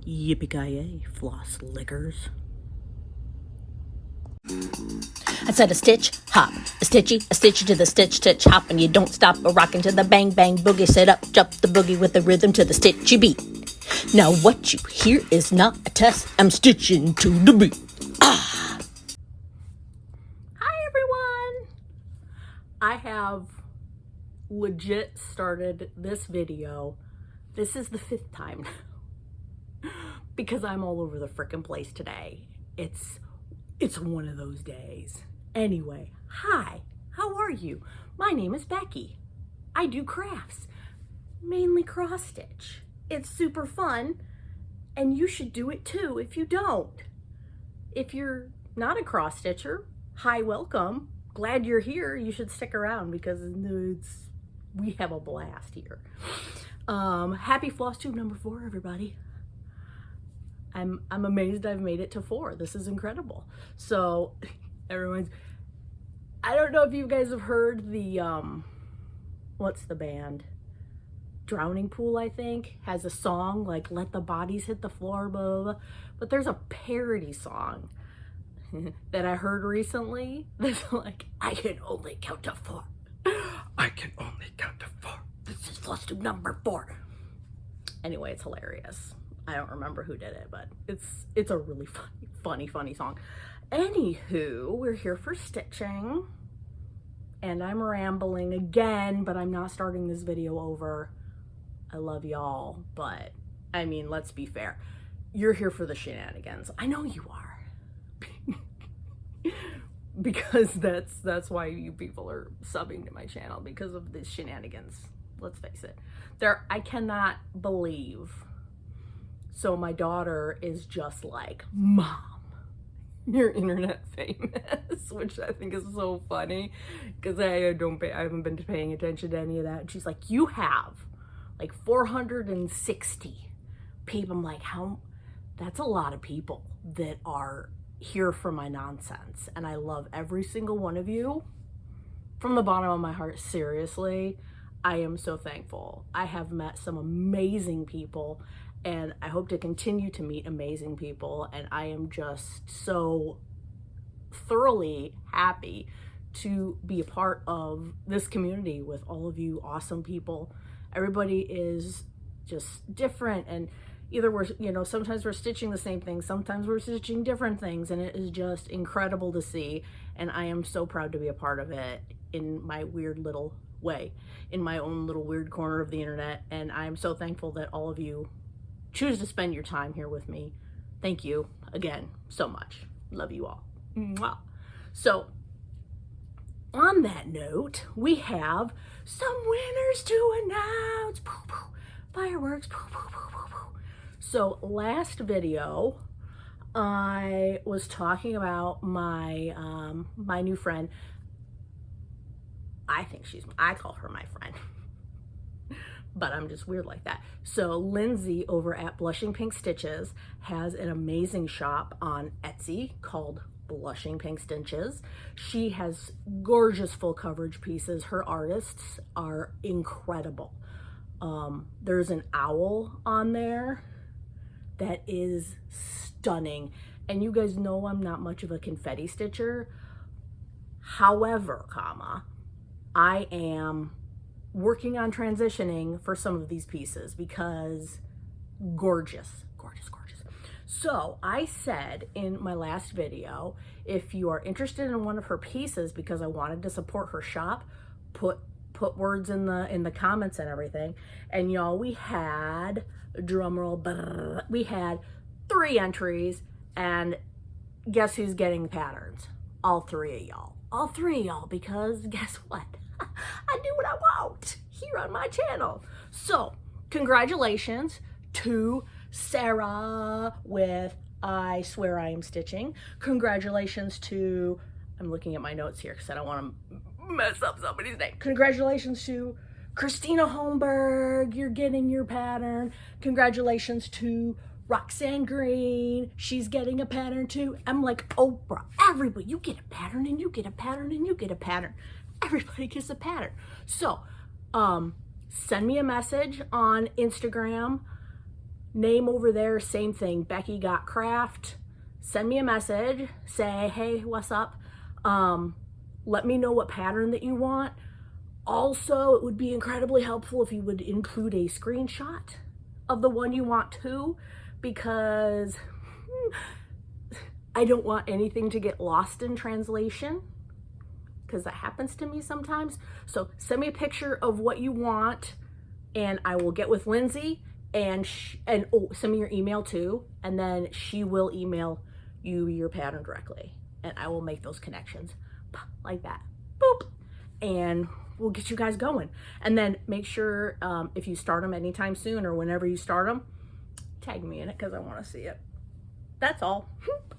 Yippee Ki Yay, floss lickers. I said a stitch, hop, a stitchy to the stitch, hop, and you don't stop a rockin' to the bang, bang, boogie. Set up, jump the boogie with the rhythm to the stitchy beat. Now what you hear is not a test, I'm stitching to the beat. Ah! Hi everyone! I have legit started this video. This is the 5th time now. Because I'm all over the frickin' place today. It's one of those days. Anyway, hi, how are you? My name is Becky. I do crafts, mainly cross stitch. It's super fun, and you should do it too if you don't. If you're not a cross stitcher, hi, welcome. Glad you're here. You should stick around because we have a blast here. Happy Flosstube number 4, everybody. I'm amazed I've made it to 4. This is incredible. So I don't know if you guys have heard the, what's the band? Drowning Pool, I think, has a song like Let the Bodies Hit the Floor, blah, blah, blah. But there's a parody song that I heard recently that's like, I can only count to 4. I can only count to 4. This is Flosstube number 4. Anyway, it's hilarious. I don't remember who did it, but it's a really funny song. Anywho, we're here for stitching, and I'm rambling again, but I'm not starting this video over. I love y'all, but I mean, let's be fair. You're here for the shenanigans. I know you are. Because that's why you people are subbing to my channel, because of the shenanigans. Let's face it. I cannot believe. So my daughter is just like, Mom, you're internet famous, which I think is so funny because I haven't been paying attention to any of that. And she's like, you have like 460 people. I'm like, that's a lot of people that are here for my nonsense. And I love every single one of you from the bottom of my heart. Seriously, I am so thankful. I have met some amazing people, and I hope to continue to meet amazing people. And I am just so thoroughly happy to be a part of this community with all of you awesome people. Everybody is just different, and either sometimes we're stitching the same thing, sometimes we're stitching different things, and it is just incredible to see. And I am so proud to be a part of it in my weird little way, in my own little weird corner of the internet. And I'm so thankful that all of you choose to spend your time here with me. Thank you again so much. Love you all. Mwah. So on that note, we have some winners to announce. Poo, poo. Fireworks. Poo, poo, poo, poo, poo. So last video, I was talking about my my new friend. I call her my friend. But I'm just weird like that. So Lindsay over at Blushing Pink Stitches has an amazing shop on Etsy called Blushing Pink Stitches. She has gorgeous full coverage pieces. Her artists are incredible. There's an owl on there that is stunning. And you guys know I'm not much of a confetti stitcher. However, I am working on transitioning for some of these pieces because gorgeous. So I said in my last video, if you are interested in one of her pieces, because I wanted to support her shop, put words in the comments and everything. And y'all, we had, drumroll, we had 3 entries, and guess who's getting patterns? All 3 of y'all. All 3 of y'all, because guess what? I do what I want here on my channel. So congratulations to Sarah with I Swear I Am Stitching. Congratulations to, I'm looking at my notes here because I don't want to mess up somebody's name. Congratulations to Christina Holmberg, you're getting your pattern. Congratulations to Roxanne Green, she's getting a pattern too. I'm like Oprah, everybody, you get a pattern and you get a pattern and you get a pattern. Everybody gets a pattern. So send me a message on Instagram. Name over there, same thing, Becky Got Craft. Send me a message, say, hey, what's up? Let me know what pattern that you want. Also, it would be incredibly helpful if you would include a screenshot of the one you want too, because I don't want anything to get lost in translation, because that happens to me sometimes. So send me a picture of what you want, and I will get with Lindsay, and send me your email too, and then she will email you your pattern directly, and I will make those connections like that, boop, and we'll get you guys going. And then make sure if you start them anytime soon or whenever you start them, tag me in it because I want to see it. That's all.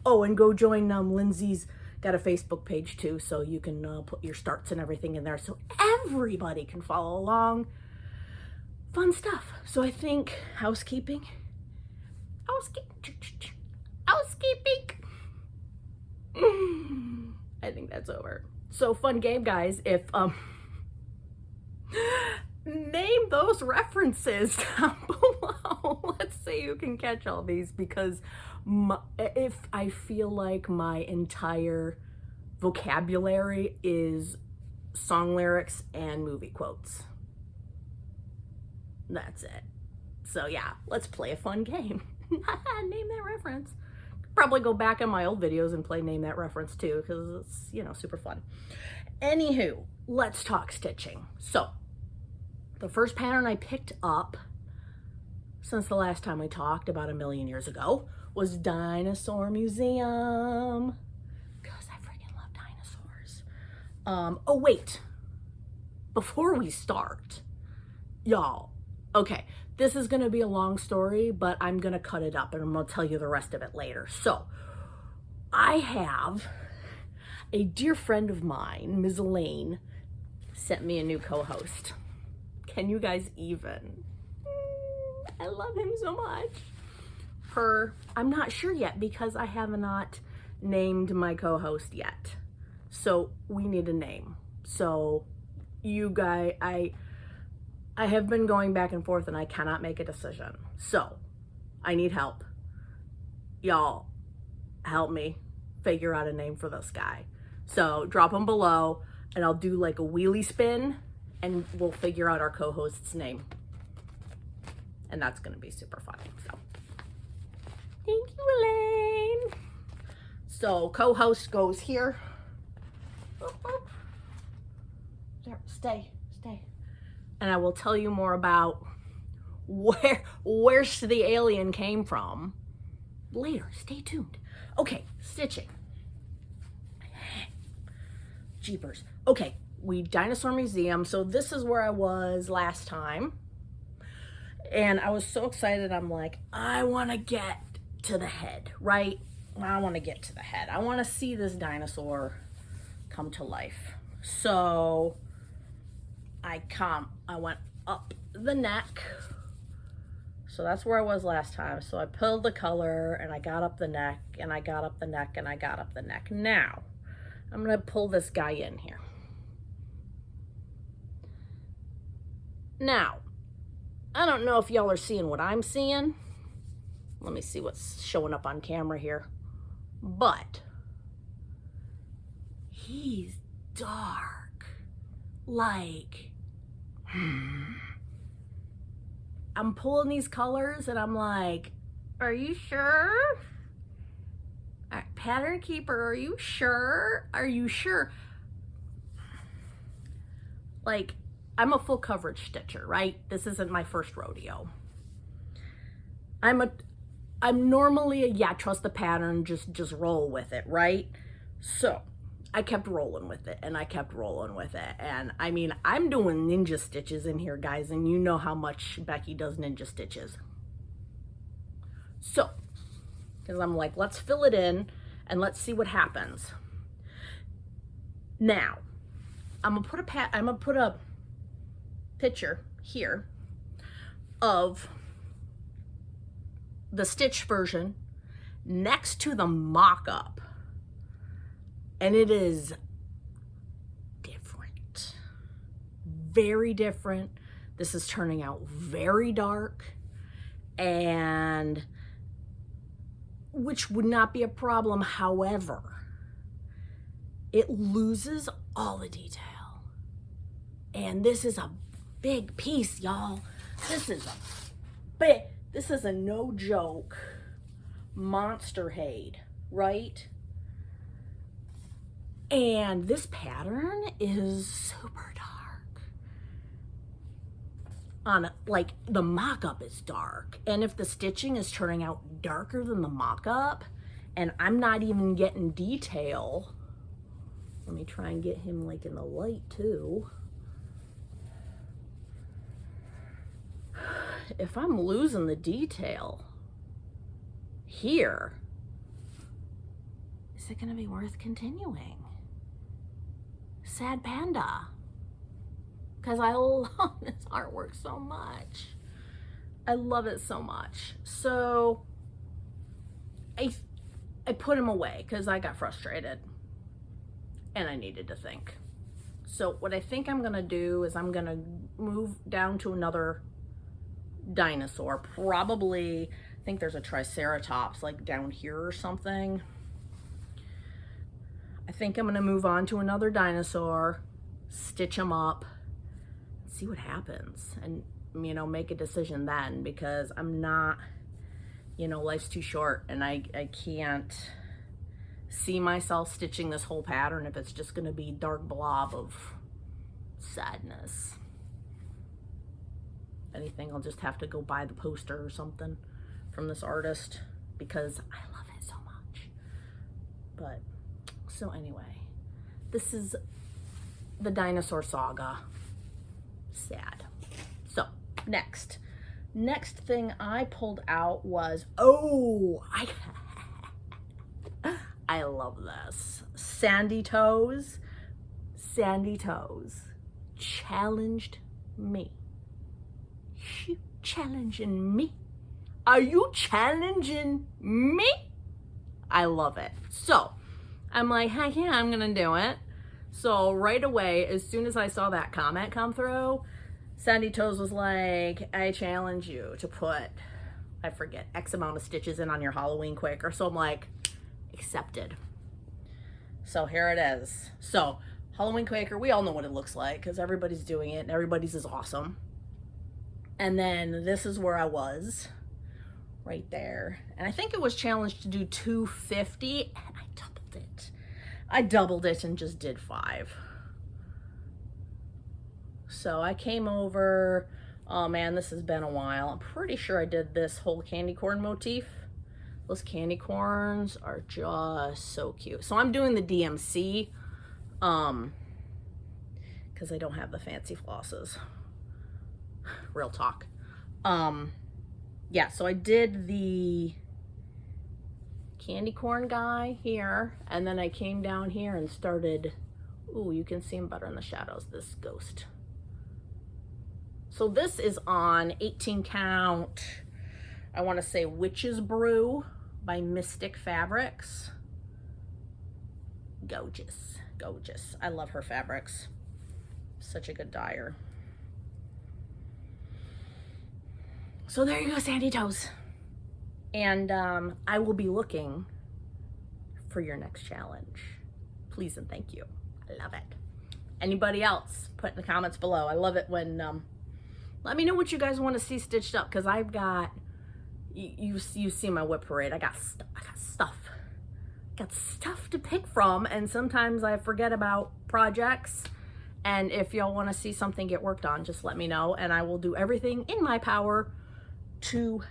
Oh, and go join Lindsay's got a Facebook page too, so you can put your starts and everything in there so everybody can follow along. Fun stuff. So I think housekeeping. I think that's over. So fun game, guys. If name those references down below. Let's see who can catch all these, because if I feel like my entire vocabulary is song lyrics and movie quotes. That's it. So yeah, let's play a fun game. Name that reference. Probably go back in my old videos and play Name That Reference too, because it's, you know, super fun. Anywho, let's talk stitching. So the first pattern I picked up since the last time we talked about 1,000,000 years ago was Dinosaur Museum, because I freaking love dinosaurs. Oh wait, before we start, y'all, okay, this is going to be a long story, but I'm going to cut it up and I'm going to tell you the rest of it later. So I have a dear friend of mine, Ms. Elaine, sent me a new co-host. Can you guys even? I love him so much. I'm not sure yet because I have not named my co-host yet. So we need a name. So you guys, I have been going back and forth and I cannot make a decision. So I need help. Y'all help me figure out a name for this guy. So drop them below and I'll do like a wheelie spin and we'll figure out our co-host's name. And that's gonna be super fun. So thank you, Elaine. So co-host goes here. There, stay. And I will tell you more about where the alien came from later. Stay tuned. Okay, stitching. Jeepers. Okay, Dinosaur Museum. So this is where I was last time. And I was so excited. I'm like, I want to get to the head, right? I want to get to the head. I want to see this dinosaur come to life. So I went up the neck. So that's where I was last time. So I pulled the color and I got up the neck and I got up the neck and I got up the neck. Now I'm going to pull this guy in here. Now, I don't know if y'all are seeing what I'm seeing. Let me see what's showing up on camera here. But he's dark. Like, I'm pulling these colors and I'm like, are you sure? Pattern keeper, are you sure? Are you sure? Like, I'm a full coverage stitcher, right? This isn't my first rodeo. I'm normally a, yeah, trust the pattern, just roll with it, right? So I kept rolling with it and I kept rolling with it. And I mean, I'm doing ninja stitches in here, guys, and you know how much Becky does ninja stitches. So, because I'm like, let's fill it in and let's see what happens. Now, I'm gonna put a picture here of the stitch version next to the mock-up, and it is different, very different. This is turning out very dark, and which would not be a problem. However, it loses all the detail. And this is a big piece, y'all. This is a no joke monster hade, right? And this pattern is super dark. Like the mock-up is dark. And if the stitching is turning out darker than the mock-up, and I'm not even getting detail, let me try and get him like in the light too. If I'm losing the detail here, is it gonna be worth continuing? Sad panda. Because I love this artwork so much. I love it so much. So I put him away because I got frustrated and I needed to think. So what I think I'm gonna do is I'm gonna move down to another dinosaur. Probably, I think there's a triceratops like down here or something. I think I'm gonna move on to another dinosaur, stitch them up, see what happens, and you know, make a decision then, because I'm not, you know, life's too short and I can't see myself stitching this whole pattern if it's just gonna be dark blob of sadness. Anything, I'll just have to go buy the poster or something from this artist because I love it so much. But so anyway, this is the dinosaur saga. Sad. So next thing I pulled out was, I love this. Sandy Toes challenged me. You challenging me? Are you challenging me? I love it. So I'm like, heck yeah, I'm gonna do it. So right away, as soon as I saw that comment come through, Sandy Toes was like, I challenge you to put, I forget, X amount of stitches in on your Halloween Quaker. So I'm like, accepted. So here it is. So Halloween Quaker, we all know what it looks like because everybody's doing it and everybody's is awesome. And then this is where I was, right there. And I think it was challenged to do 250, and I doubled it. I doubled it and just did 5. So I came over, oh man, this has been a while. I'm pretty sure I did this whole candy corn motif. Those candy corns are just so cute. So I'm doing the DMC, because I don't have the fancy flosses. Real talk. Yeah, so I did the candy corn guy here, and then I came down here and started, ooh, you can see him better in the shadows, this ghost. So this is on 18 count, I want to say Witch's Brew by Mystic Fabrics. Gorgeous, gorgeous. I love her fabrics. Such a good dyer. So there you go, Sandy Toes. And I will be looking for your next challenge. Please and thank you. I love it. Anybody else, put in the comments below. I love it when, let me know what you guys want to see stitched up, because I've got, you see my whip parade. I got stuff to pick from, and sometimes I forget about projects. And if y'all want to see something get worked on, just let me know, and I will do everything in my power to,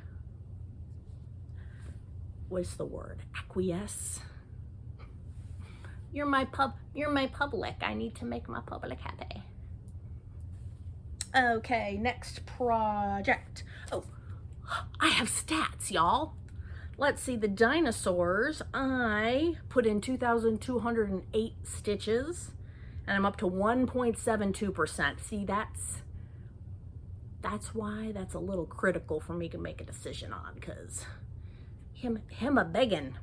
what's the word, acquiesce. You're my public. I need to make my public happy. Okay, next project. Oh, I have stats, y'all. Let's see, the dinosaurs, I put in 2,208 stitches, and I'm up to 1.72%. See, that's why that's a little critical for me to make a decision on, because him a beggin'.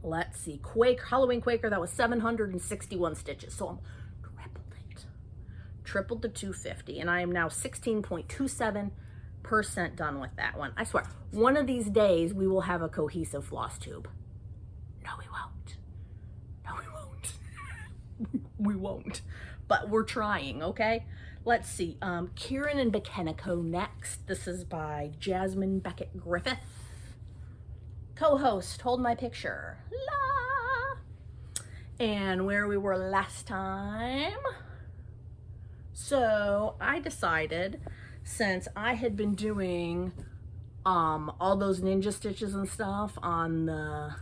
Let's see, Halloween Quaker, that was 761 stitches, so I'm tripled to 250, and I am now 16.27 100% done with that one. I swear, one of these days we will have a cohesive floss tube. No, we won't. No, we won't. We won't. But we're trying, okay? Let's see. Kirin and Mechanico next. This is by Jasmine Beckett Griffith. Co-host, hold my picture. La! And where we were last time. So I decided, since I had been doing all those ninja stitches and stuff on the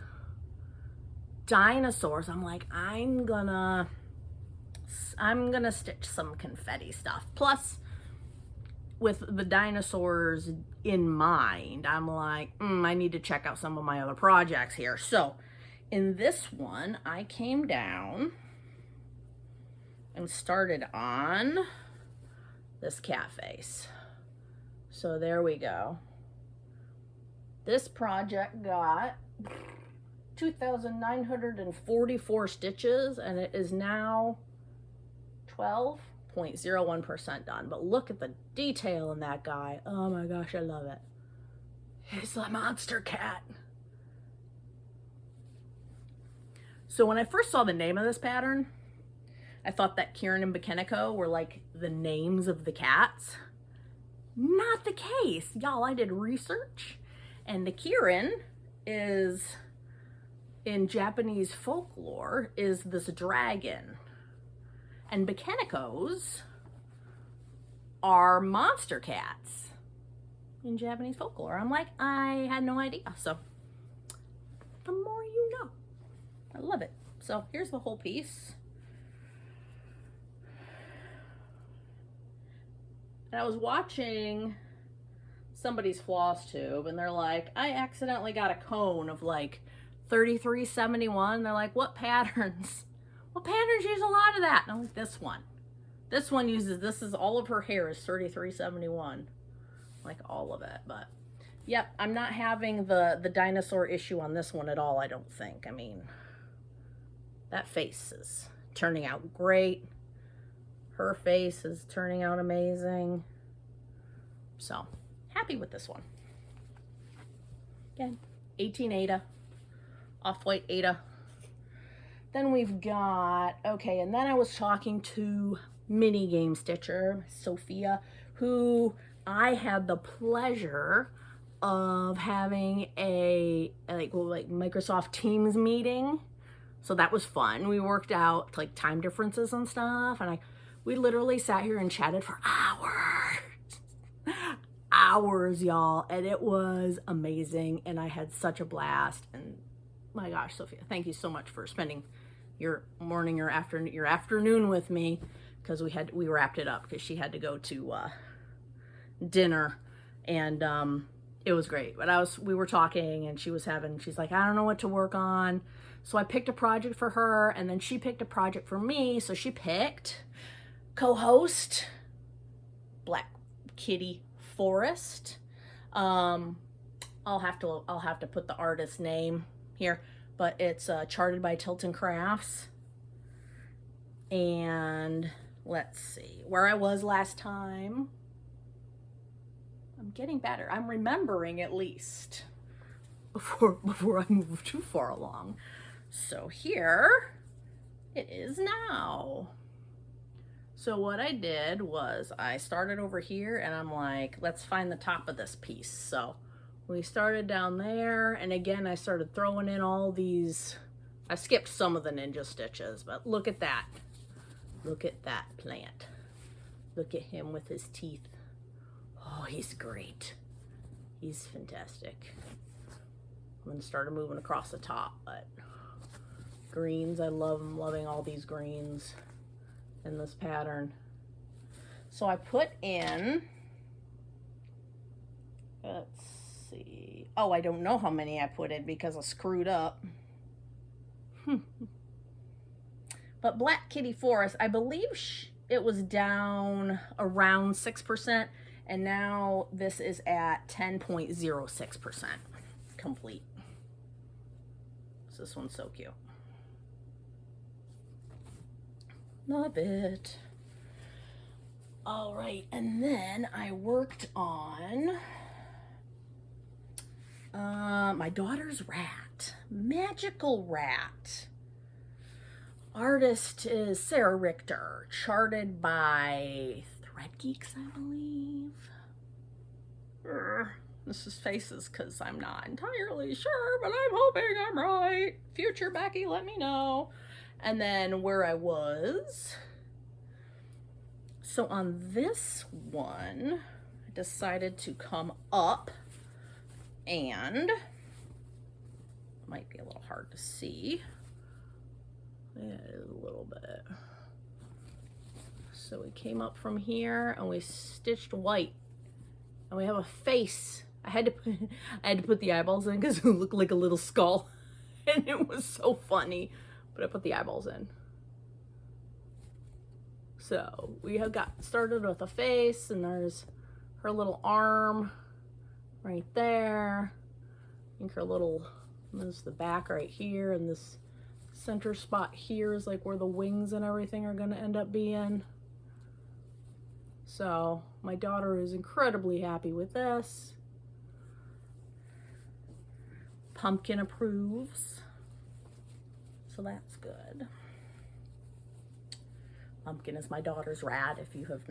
dinosaurs, I'm like, I'm gonna stitch some confetti stuff. Plus, with the dinosaurs in mind, I'm like, I need to check out some of my other projects here. So in this one, I came down and started on this cat face. So there we go. This project got 2,944 stitches, and it is now 12.01% done. But look at the detail in that guy. Oh my gosh, I love it. He's a monster cat. So when I first saw the name of this pattern, I thought that Kirin and Mechanico were like the names of the cats. Not the case. Y'all, I did research, and the Kirin is, in Japanese folklore, is this dragon. And Mechanicos are monster cats in Japanese folklore. I'm like, I had no idea. So the more you know. I love it. So here's the whole piece. And I was watching somebody's floss tube, and they're like, I accidentally got a cone of like 3371. They're like, what patterns? What patterns use a lot of that? And I'm like, this one. This one uses, this is all of her hair is 3371. Like all of it. But yep, I'm not having the dinosaur issue on this one at all, I don't think. I mean, that face is turning out great. Her face is turning out amazing. So, happy with this one. Again, 18 Ada, off-white Ada. Then we've got, okay, and then I was talking to Mini Game Stitcher, Sophia, who I had the pleasure of having a like Microsoft Teams meeting. So that was fun. We worked out like time differences and stuff, and we literally sat here and chatted for hours, y'all, and it was amazing, and I had such a blast. And my gosh, Sophia, thank you so much for spending your morning or afternoon with me, because we wrapped it up because she had to go to dinner, and it was great. But we were talking, and she's like, I don't know what to work on. So I picked a project for her, and then she picked a project for me. So she picked co-host Black Kitty Forest. I'll have to put the artist's name here, but it's charted by Tilton Crafts. And let's see where I was last time. I'm getting better. I'm remembering at least before I move too far along. So here it is now. So what I did was I started over here, and I'm like, let's find the top of this piece. So we started down there, and again, I started throwing in all these. I skipped some of the ninja stitches, but look at that. Look at that plant. Look at him with his teeth. Oh, he's great. He's fantastic. I'm gonna start moving across the top, but greens, I'm loving all these greens in this pattern. So I put in, let's see, oh, I don't know how many I put in because I screwed up. But Black Kitty Forest, I believe it was down around 6%, and now this is at 10.06% complete. So this one's so cute. Love it. All right, and then I worked on my daughter's rat, magical rat. Artist is Sarah Richter, charted by Thread Geeks, I believe. This is faces because I'm not entirely sure, but I'm hoping I'm right. Future Becky, let me know. And then where I was. So on this one, I decided to come up and, might be a little hard to see. Yeah, a little bit. So we came up from here and we stitched white. And we have a face. I had to put the eyeballs in because it looked like a little skull. And it was so funny. But I put the eyeballs in. So we have got started with a face, and there's her little arm right there. I think her little, there's the back right here, and this center spot here is like where the wings and everything are gonna end up being. So my daughter is incredibly happy with this. Pumpkin approves. So that's good. Pumpkin is my daughter's rat if you've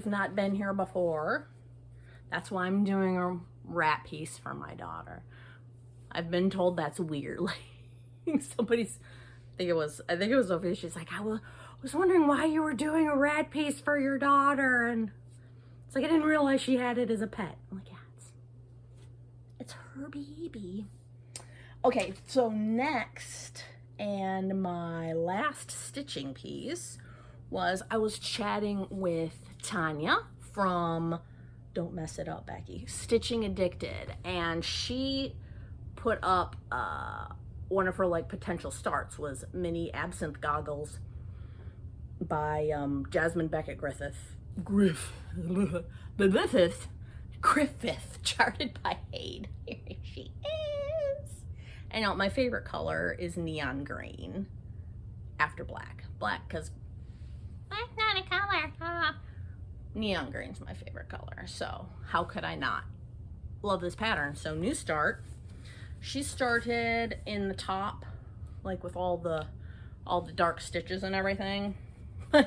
not been here before. That's why I'm doing a rat piece for my daughter. I've been told that's weird. Like somebody's, I think it was Sophie, she's like, I was wondering why you were doing a rat piece for your daughter, and it's like I didn't realize she had it as a pet. I'm like, yeah, it's her baby. Okay, so next, and my last stitching piece was I was chatting with Tanya from Don't Mess It Up, Becky, Stitching Addicted, and she put up one of her like potential starts was mini Absinthe goggles by Jasmine Beckett Griffith, charted by Hade. Here she is. And now my favorite color is neon green after black. Black because black's not a color. Neon green's my favorite color. So how could I not love this pattern? So new start. She started in the top, like with all the dark stitches and everything.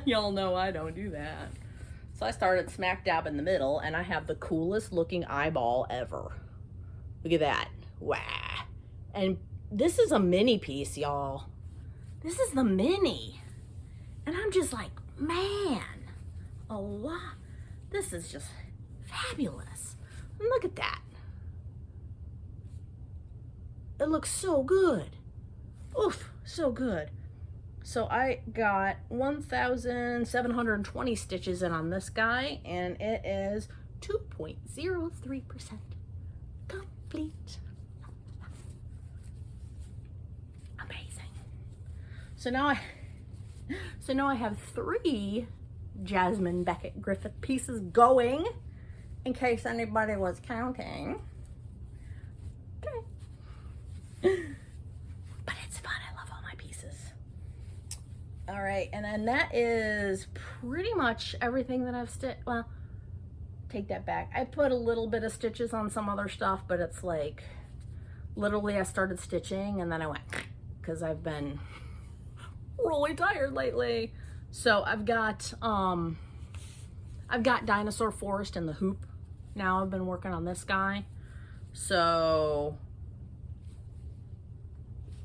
Y'all know I don't do that. So I started smack dab in the middle, and I have the coolest looking eyeball ever. Look at that. Wow. And this is a mini piece, y'all. This is the mini. And I'm just like, man, a lot. This is just fabulous. And look at that. It looks so good. Oof, so good. So I got 1,720 stitches in on this guy, and it is 2.03% complete. Amazing. So now I have 3 Jasmine Beckett Griffith pieces going, in case anybody was counting. Okay. But it's fun. I love all my pieces. All right, and then that is pretty much everything that I've stitched. Well, take that back. I put a little bit of stitches on some other stuff, but it's like literally I started stitching and then I went because I've been really tired lately. So I've got Dinosaur Forest and the hoop. Now I've been working on this guy. So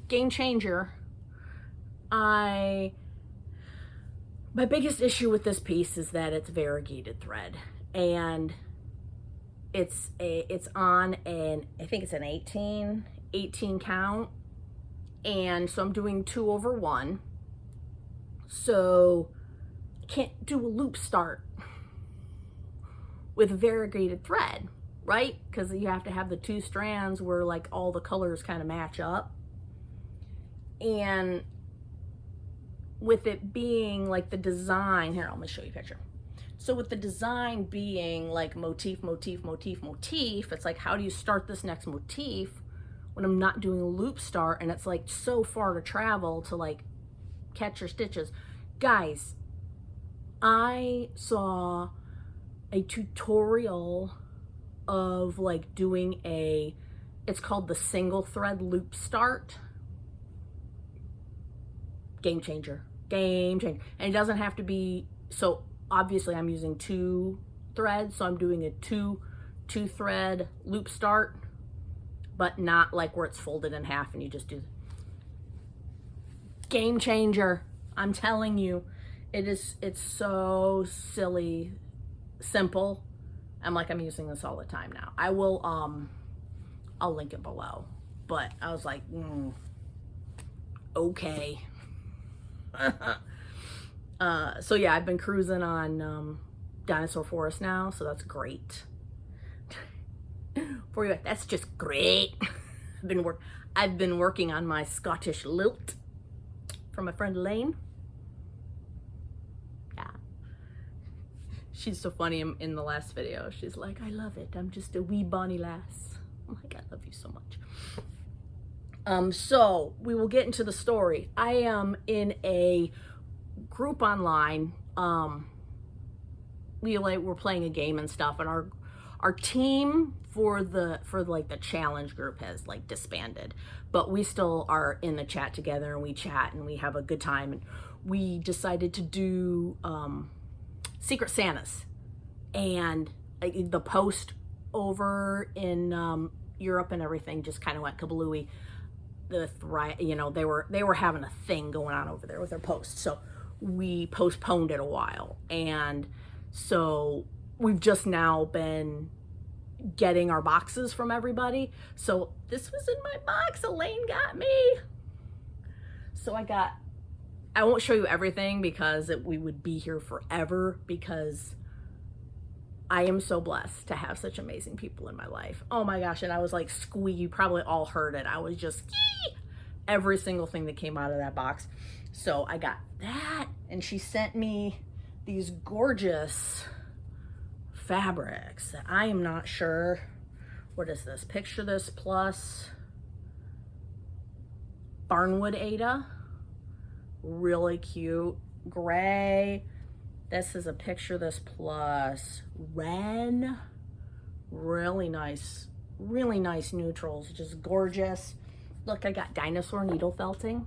game changer. My biggest issue with this piece is that it's variegated thread, and it's on an, I think it's an 18 count, and so I'm doing 2/1, so I can't do a loop start with variegated thread, right? Because you have to have the 2 strands where like all the colors kind of match up. And with it being like the design, here, let me show you a picture. So with the design being like motif, motif, motif, motif, it's like, how do you start this next motif when I'm not doing a loop start and it's like so far to travel to like catch your stitches? Guys, I saw a tutorial of like doing it's called the single thread loop start. Game changer. Game changer. And it doesn't have to be, so obviously I'm using 2 threads, so I'm doing a two thread loop start, but not like where it's folded in half and you just do. Game changer. I'm telling you, it's so silly simple. I'm using this all the time now. I will I'll link it below, but I was like, okay. So yeah, I've been cruising on Dinosaur Forest now, so that's great. For you, that's just great. I've been working on my Scottish lilt from my friend Elaine. Yeah, she's so funny in the last video. She's like, I love it. I'm just a wee bonny lass. I'm like, I love you so much. So we will get into the story. I am in a group online. We're playing a game and stuff, and our team for the challenge group has like disbanded, but we still are in the chat together, and we chat and we have a good time. And we decided to do Secret Santas, and the post over in Europe and everything just kind of went kablooey. They were having a thing going on over there with their posts, so we postponed it a while, and so we've just now been getting our boxes from everybody. So this was in my box Elaine got me. So I won't show you everything because we would be here forever, because I am so blessed to have such amazing people in my life. Oh my gosh, and I was like you probably all heard it. I was just every single thing that came out of that box. So I got that, and she sent me these gorgeous fabrics that I am not sure. What is this? Picture this plus Barnwood Ada. Really cute. Gray. This is a picture this plus Ren. Really nice neutrals. Just gorgeous. Look, I got Dinosaur needle felting.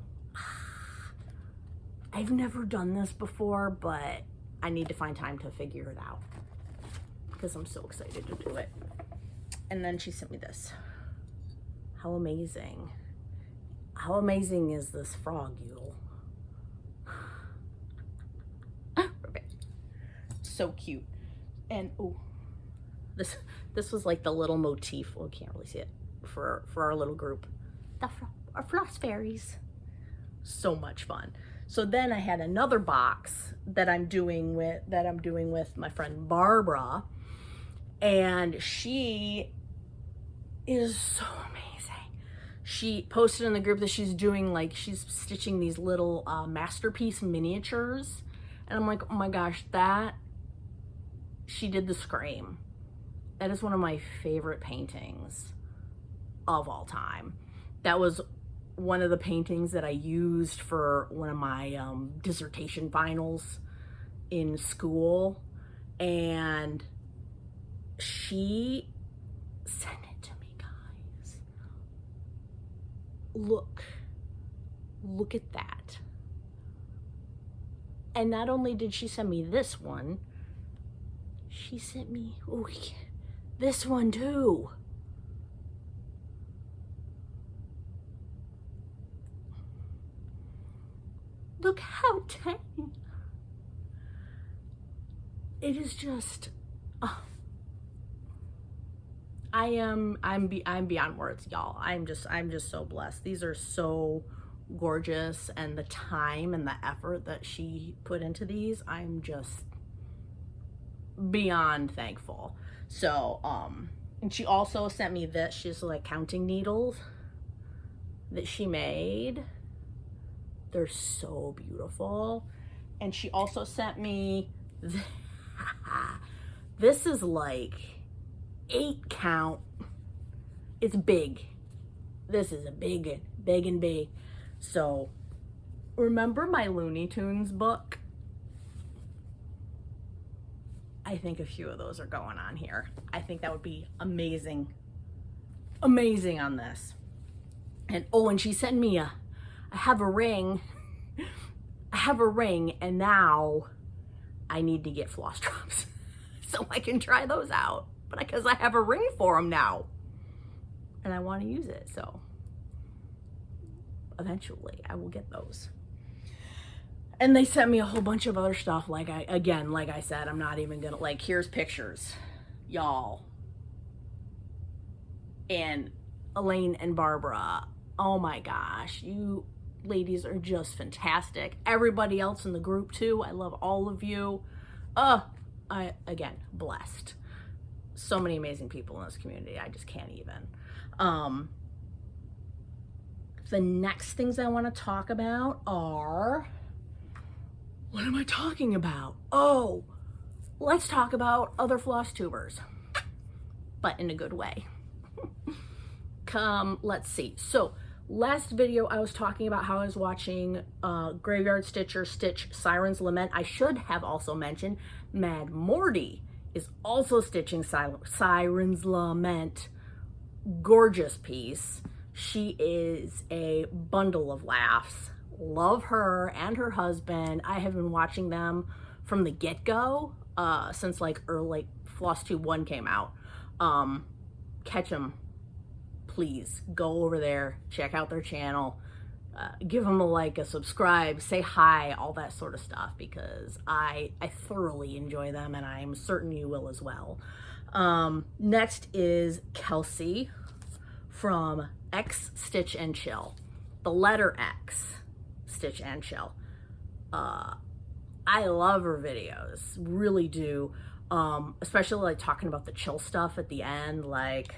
I've never done this before, but I need to find time to figure it out because I'm so excited to do it. And then she sent me this. How amazing. How amazing is this frog, Yule? So cute. And oh, this was like the little motif. Well, you can't really see it for our little group. Our floss fairies. So much fun. So then I had another box that I'm doing with my friend Barbara, and she is so amazing. She posted in the group that she's she's stitching these little masterpiece miniatures, and I'm like, oh my gosh, she did the Scream. That is one of my favorite paintings of all time. That was one of the paintings that I used for one of my dissertation finals in school, and she sent it to me, guys. Look at that. And not only did she send me this one, she sent me this one too. Look how tiny. It is just, I'm beyond words, y'all. I'm just so blessed. These are so gorgeous, and the time and the effort that she put into these, I'm just beyond thankful. So, and she also sent me this. She's like counting needles that she made. They're so beautiful. And she also sent me this is like 8 count. It's big. This is a big and big. So remember my Looney Tunes book? I think a few of those are going on here. I think that would be amazing. Amazing on this. And oh, and she sent me I have a ring. I have a ring, and now I need to get floss drops so I can try those out. But because I have a ring for them now, and I want to use it, so eventually I will get those. And they sent me a whole bunch of other stuff. Like I said, I'm not even gonna, like, here's pictures, y'all. And Elaine and Barbara, oh my gosh, you ladies are just fantastic. Everybody else in the group too, I love all of you. Again, blessed. So many amazing people in this community, I just can't even. The next things I want to talk about are, what am I talking about? Oh, let's talk about other Flosstubers, but in a good way. Let's see. So last video I was talking about how I was watching Graveyard Stitcher stitch Siren's Lament. I should have also mentioned Mad Morty is also stitching Siren's Lament. Gorgeous piece. She is a bundle of laughs. Love her and her husband. I have been watching them from the get-go since like early Flosstube 1 came out. Catch them, please. Go over there, check out their channel, give them a like, a subscribe, say hi, all that sort of stuff, because I thoroughly enjoy them, and I'm certain you will as well. Next is Kelsey from X Stitch and Chill, the letter X Stitch and Chill. I love her videos, really do. Especially like talking about the chill stuff at the end, like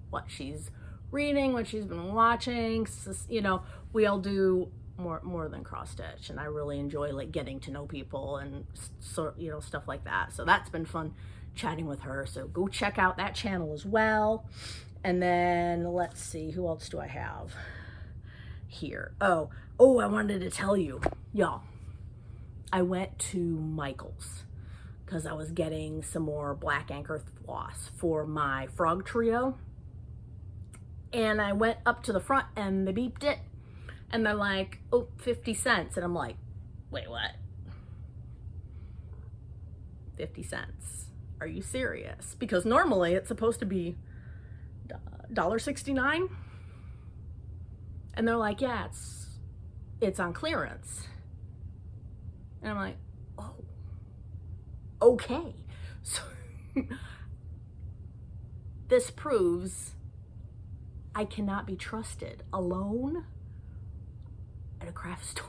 what she's reading, what she's been watching. You know, we all do more than cross stitch, and I really enjoy like getting to know people and you know, stuff like that. So that's been fun chatting with her. So go check out that channel as well. And then let's see, who else do I have here? Oh, I wanted to tell you, y'all, I went to Michael's because I was getting some more black anchor floss for my frog trio. And I went up to the front and they beeped it. And they're like, oh, 50 cents. And I'm like, wait, what? 50 cents. Are you serious? Because normally it's supposed to be $1.69. And they're like, yeah, it's on clearance. And I'm like, oh, okay. So this proves I cannot be trusted alone at a craft store,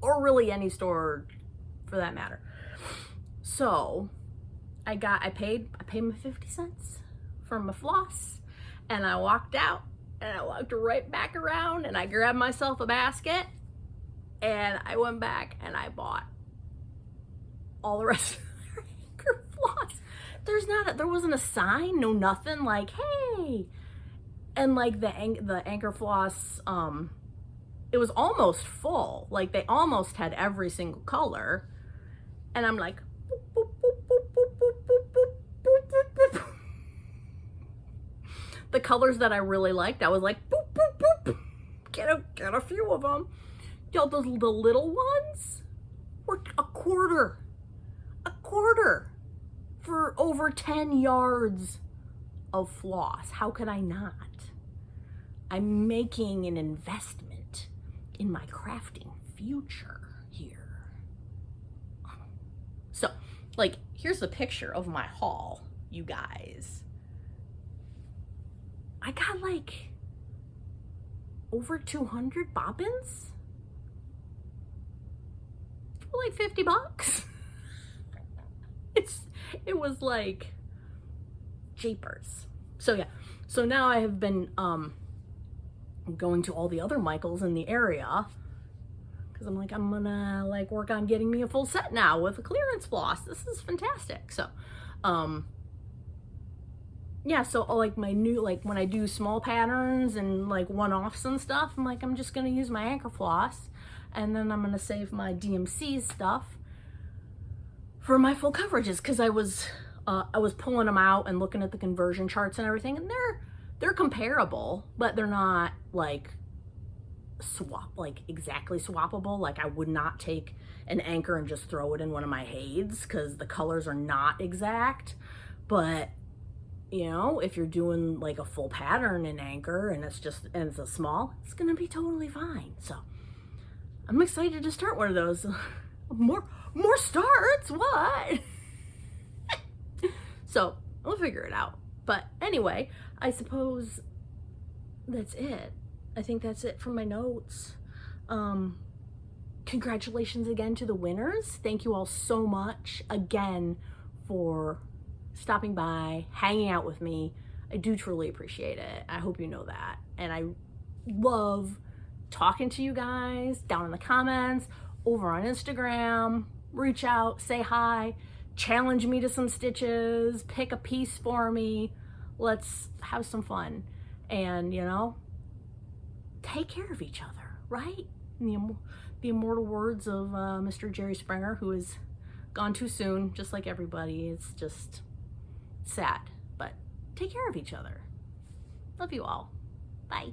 or really any store for that matter. So I paid my 50 cents for my floss, and I walked out, and I walked right back around, and I grabbed myself a basket, and I went back and I bought all the rest of their anchor floss. There wasn't a sign, no nothing, like, hey. And like the anchor floss, it was almost full. Like they almost had every single color. And I'm like, boop, boop, boop, boop, boop, boop, boop, boop, boop, boop. The colors that I really liked, I was like, boop, boop, boop. Get a few of them. Yo, the little ones were a quarter for over 10 yards of floss. How could I not? I'm making an investment in my crafting future here. So, like, here's the picture of my haul, you guys. I got like over 200 bobbins for like $50. It was like jeepers. So yeah, so now I have been going to all the other Michaels in the area because I'm like, I'm gonna like work on getting me a full set now with a clearance floss. This is fantastic. So yeah, so like my new, like when I do small patterns and like one-offs and stuff, I'm like, I'm just gonna use my anchor floss, and then I'm gonna save my DMC stuff for my full coverages, because I was pulling them out and looking at the conversion charts and everything, and they're comparable, but they're not like exactly swappable. Like I would not take an anchor and just throw it in one of my Hades because the colors are not exact. But you know, if you're doing like a full pattern in anchor and it's a small, it's gonna be totally fine. So I'm excited to start one of those. More starts, what? So we'll figure it out. But anyway, I suppose that's it. I think that's it from my notes. Congratulations again to the winners. Thank you all so much again for stopping by, hanging out with me. I do truly appreciate it. I hope you know that. And I love talking to you guys down in the comments, over on Instagram. Reach out, say hi, challenge me to some stitches, pick a piece for me. Let's have some fun. And, you know, take care of each other, right? In the immortal words of Mr. Jerry Springer, who is gone too soon, just like everybody. It's just sad, but take care of each other. Love you all. Bye.